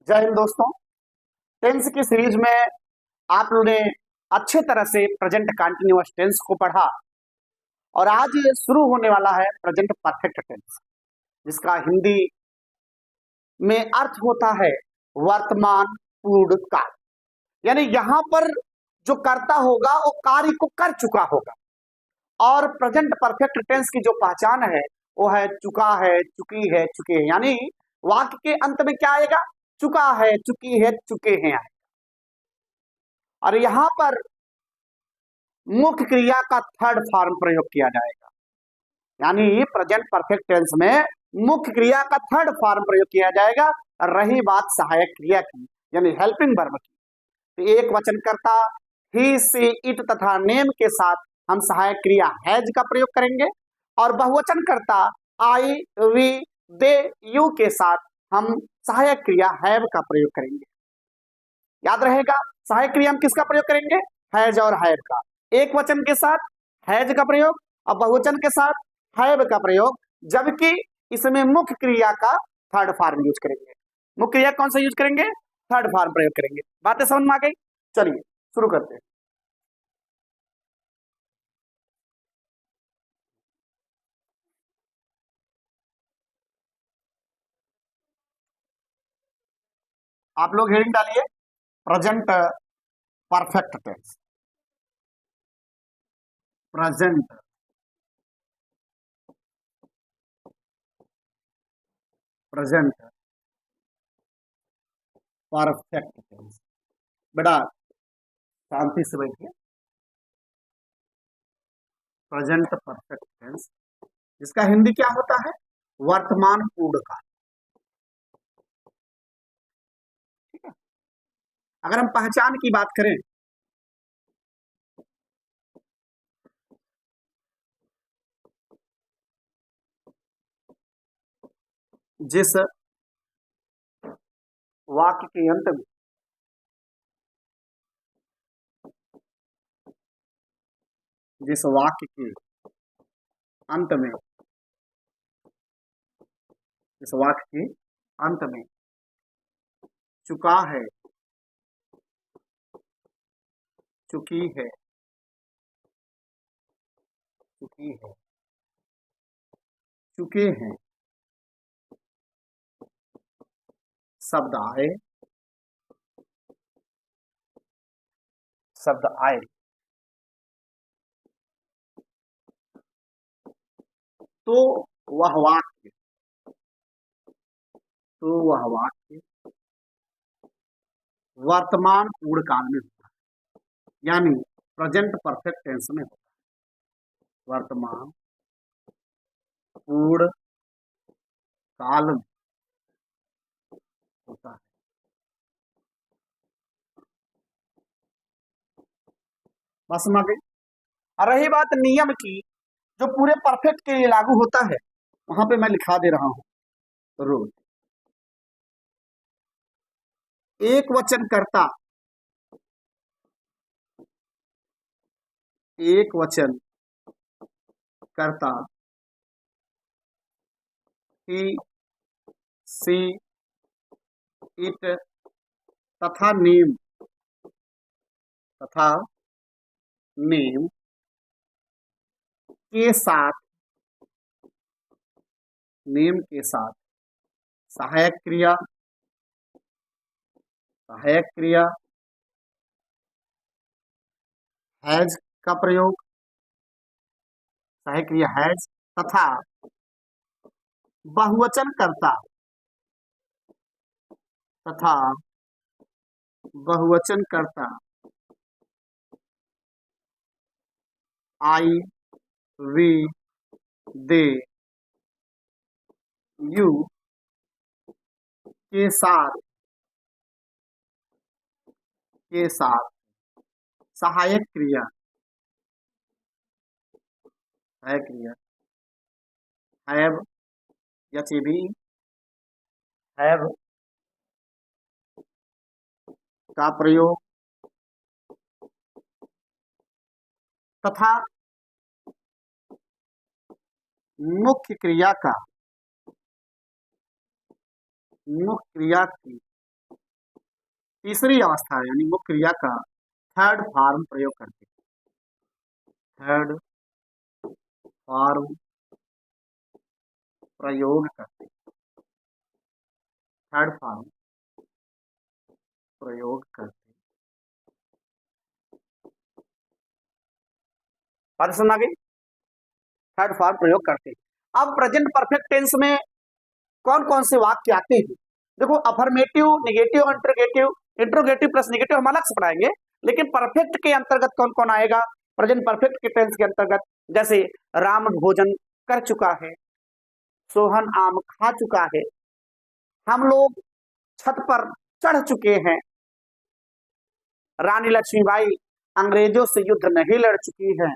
जय हिंद दोस्तों। टेंस की सीरीज में आप लोगों ने अच्छे तरह से प्रेजेंट कंटिन्यूअस टेंस को पढ़ा और आज शुरू होने वाला है प्रेजेंट परफेक्ट टेंस, जिसका हिंदी में अर्थ होता है वर्तमान पूर्ण काल। यानी यहाँ पर जो कर्ता होगा वो कार्य को कर चुका होगा। और प्रेजेंट परफेक्ट टेंस की जो पहचान है वो है चुका है, चुकी है, चुके हैं। यानी वाक्य के अंत में क्या आएगा? चुका है, चुकी है, चुके हैं आएगा। और यहां पर मुख्य क्रिया का थर्ड फॉर्म प्रयोग किया जाएगा। यानी प्रेजेंट परफेक्ट टेंस में मुख्य क्रिया का थर्ड फॉर्म प्रयोग किया जाएगा। रही बात सहायक क्रिया की, यानी हेल्पिंग वर्ब की, तो एक वचन करता ही, सी, इट तथा नेम के साथ हम सहायक क्रिया हैज का प्रयोग करेंगे और बहुवचन करता आई, वी, दे, यू के साथ हम सहायक क्रिया हैव का प्रयोग करेंगे। याद रहेगा, सहायक क्रिया हम किसका प्रयोग करेंगे? हैज और हैव का। एक वचन के साथ हैज का प्रयोग और बहुवचन के साथ हैव का प्रयोग, जबकि इसमें मुख्य क्रिया का थर्ड फॉर्म यूज करेंगे। मुख्य क्रिया कौन सा यूज करेंगे? थर्ड फॉर्म प्रयोग करेंगे। बातें समझ में आ गई? चलिए शुरू करते हैं। आप लोग हेडिंग डालिए present perfect tense. Present present perfect tense. बेटा शांति से बैठिए। प्रेजेंट परफेक्ट टेंस, जिसका हिंदी क्या होता है? वर्तमान पूर्ण काल। ठीक है। अगर हम पहचान की बात करें, जिस वाक्य के अंत में जिस वाक्य के अंत में इस वाक्य के अंत में चुका है, चुकी है, चुकी है, चुके हैं शब्द आए, शब्द आए, तो वह वाक्य तो वह वाक्य वर्तमान पूर्ण काल में होता है। यानी प्रेजेंट परफेक्ट टेंस में होता है, वर्तमान पूर्ण काल में होता है। बस समझ गई। और रही बात नियम की, जो पूरे परफेक्ट के लिए लागू होता है, वहां पे मैं लिखा दे रहा हूं रूल। एक वचन करता, एक वचन करता ही, सी, इट तथा नेम तथा नेम के साथ, नेम के साथ सहायक क्रिया, सहायक क्रिया हैज का प्रयोग, सहायक क्रिया हैज तथा बहुवचन करता, तथा बहुवचन करता आई, वी, दे, यू के साथ, के साथ सहायक क्रिया, सहायक क्रिया have, H A B, have का प्रयोग तथा मुख्य क्रिया का, मुख्य क्रिया की तीसरी अवस्था यानी मुख्य क्रिया का थर्ड फॉर्म प्रयोग करते हैं। थर्ड फॉर्म प्रयोग करते हैं। थर्ड फॉर्म प्रयोग करते हैं। बात समझ आ गई? थर्ड फॉर्म प्रयोग करते हैं। अब प्रेजेंट परफेक्ट टेंस में कौन कौन से वाक्य आते हैं? देखो, affirmative, negative, interrogative. Interrogative plus negative हम अलग से पढ़ाएंगे, लेकिन परफेक्ट के अंतर्गत कौन कौन आएगा प्रेजेंट परफेक्ट के टेंस के अंतर्गत? जैसे राम भोजन कर चुका है, सोहन आम खा चुका है, हम लोग छत पर चढ़ चुके हैं, रानी लक्ष्मीबाई अंग्रेजों से युद्ध नहीं लड़ चुकी है,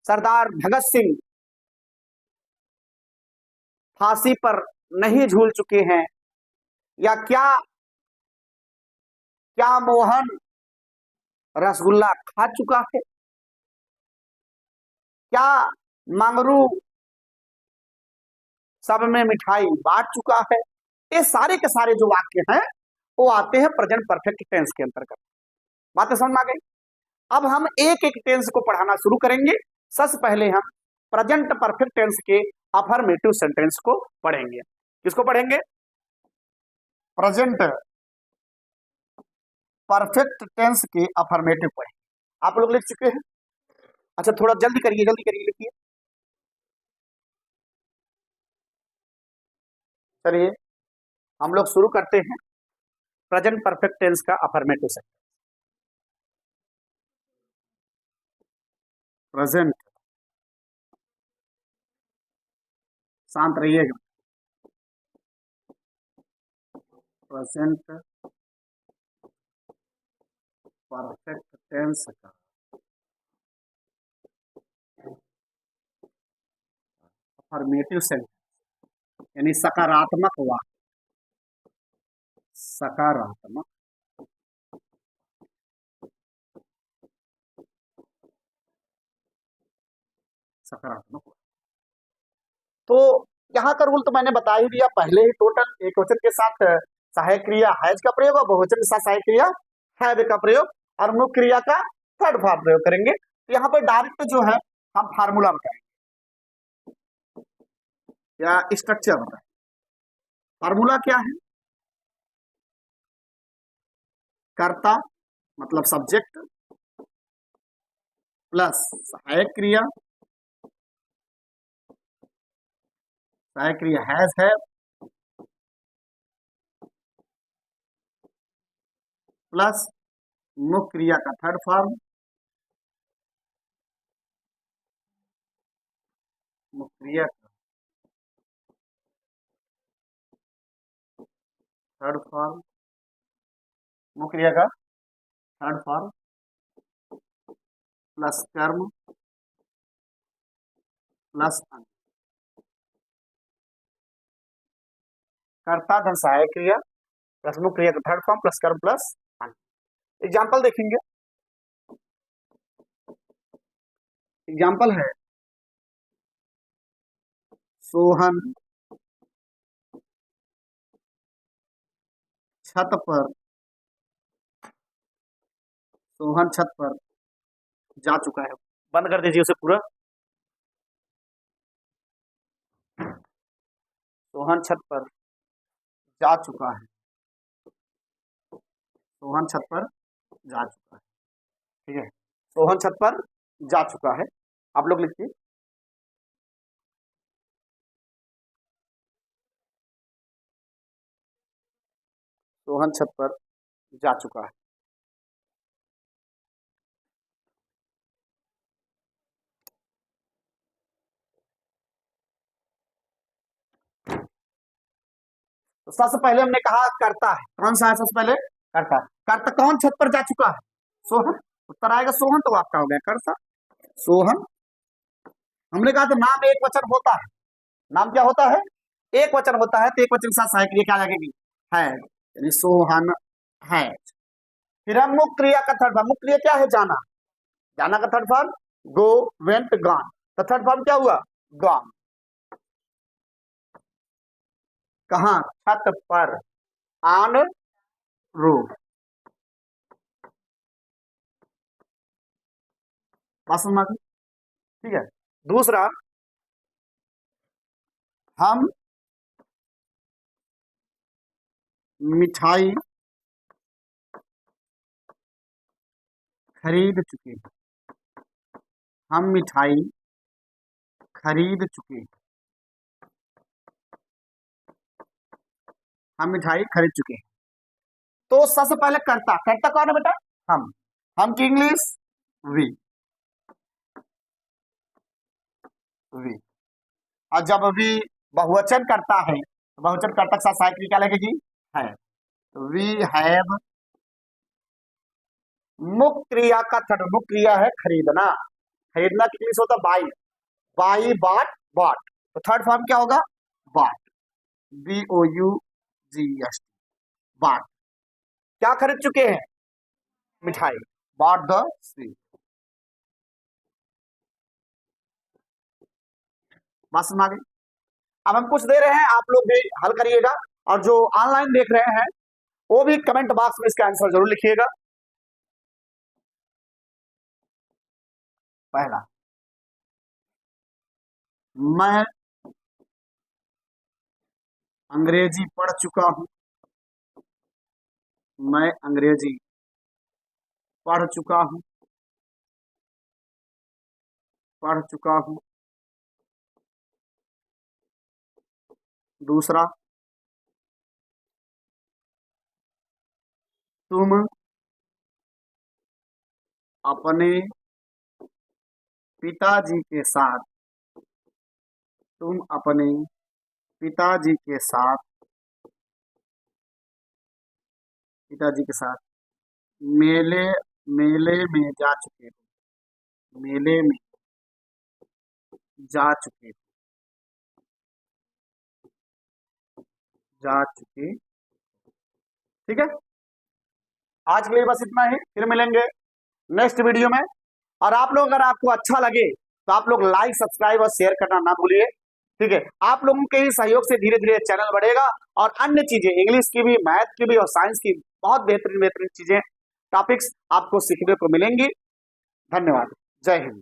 सरदार भगत सिंह फांसी पर नहीं झूल चुके हैं, या क्या क्या मोहन रसगुल्ला खा चुका है, क्या मंगरू सब में मिठाई बांट चुका है। ये सारे के सारे जो वाक्य हैं वो आते हैं प्रेजेंट परफेक्ट टेंस के अंतर्गत। बातें समझ में आ गई? अब हम एक एक टेंस को पढ़ाना शुरू करेंगे। सबसे पहले हम प्रेजेंट परफेक्ट टेंस के अफर्मेटिव सेंटेंस को पढ़ेंगे। किसको पढ़ेंगे? प्रेजेंट परफेक्ट टेंस के अफर्मेटिव पढ़ेंगे। आप लोग लिख चुके हैं? अच्छा, थोड़ा जल्दी करिए, जल्दी करिए, लिखिए। चलिए हम लोग शुरू करते हैं प्रेजेंट परफेक्ट टेंस का अफर्मेटिव सेंटेंस। प्रेजेंट, शांत रहिएगा। प्रेजेंट परफेक्ट टेंस का अफर्मेटिव सेंटेंस यानी सकारात्मक वाक्य। सकारात्मक सकारात्मक वाक्य। तो यहाँ का रूल तो मैंने बता ही दिया पहले ही। टोटल एक वचन के साथ सहायक क्रिया हैज का प्रयोग और बहुवचन के साथ सहायक क्रिया हैव का प्रयोग और मुख्य क्रिया का थर्ड फॉर्म प्रयोग करेंगे। तो यहाँ पर डायरेक्ट जो है हम फार्मूला बताएंगे या स्ट्रक्चर बताएंगे। फार्मूला क्या है? कर्ता मतलब सब्जेक्ट प्लस सहायक क्रिया, सहायक क्रिया हैज है प्लस मुख्य क्रिया का थर्ड फॉर्म, मुख्य क्रिया का थर्ड फॉर्म, मुख्य क्रिया का थर्ड फॉर्म प्लस कर्म प्लस अंग। कर्ता धन सहायक क्रिया प्लस मुख्य क्रिया का थर्ड फॉर्म प्लस कर्म प्लस अंग। एग्जाम्पल देखेंगे। एग्जाम्पल है सोहन छत पर, सोहन छत पर जा चुका है। बंद कर दीजिए उसे पूरा। सोहन छत पर जा चुका है, सोहन छत पर जा चुका है। ठीक है, सोहन छत पर जा चुका है। आप लोग लिखिए सोहन छत पर जा चुका है। तो सबसे पहले हमने कहा करता है। कौन सा है सबसे पहले? करता है। करता कौन छत पर जा चुका है? सोहन। उत्तर आएगा सोहन। तो आपका हो गया करता सोहन। हमने कहा तो नाम एक वचन होता है। नाम क्या होता है? एक वचन होता है। तो एक वचन के साथ सहायक क्रिया क्या लगेगी? है, यानी सोहन है। फिर हम मुख्य क्रिया का थर्ड फॉर्म। मुख्य क्रिया क्या है? जाना। जाना का थर्ड फॉर्म गो, वेंट, गॉन। तो थर्ड फॉर्म क्या हुआ? गॉन। कहा? छत पर। ऑन रो। बात समझ में आ गई? ठीक है। दूसरा, हम मिठाई खरीद चुके हैं। हम मिठाई खरीद चुके हैं। हम मिठाई खरीद चुके हैं। तो सबसे पहले कर्ता, कर्ता कौन है बेटा? हम की इंग्लिश वी। वी। और जब वी बहुवचन करता है तो बहुवचन कर्ता के साथ सहायक क्रिया क्या लगेगी? है। वी हैव, मुख्य क्रिया का थर्ड, मुख्य क्रिया है खरीदना। खरीदना की इंग्लिश होता है बाई। बाई, बाट, बॉट। तो थर्ड फॉर्म क्या होगा? बाट। BOUGHT, बाट। क्या खरीद चुके हैं? मिठाई। Bought the sweet. बात समझ आ गई? अब हम कुछ दे रहे हैं, आप लोग भी हल करिएगा, और जो ऑनलाइन देख रहे हैं वो भी कमेंट बॉक्स में इसका आंसर जरूर लिखिएगा। पहला, मैं अंग्रेजी पढ़ चुका हूं। मैं अंग्रेजी पढ़ चुका हूं। पढ़ चुका हूं। दूसरा, तुम अपने पिताजी के साथ, तुम अपने पिताजी के साथ, पिताजी के साथ मेले मेले में जा चुके हो। मेले में जा चुके, जा चुके। ठीक है। आज के लिए बस इतना ही, फिर मिलेंगे नेक्स्ट वीडियो में। और आप लोग, अगर आपको अच्छा लगे तो आप लोग लाइक, सब्सक्राइब और शेयर करना ना भूलिए। ठीक है। आप लोगों के ही सहयोग से धीरे धीरे चैनल बढ़ेगा, और अन्य चीजें, इंग्लिश की भी, मैथ की भी और साइंस की बहुत बेहतरीन बेहतरीन चीजें, टॉपिक्स आपको सीखने को मिलेंगी। धन्यवाद। जय हिंद।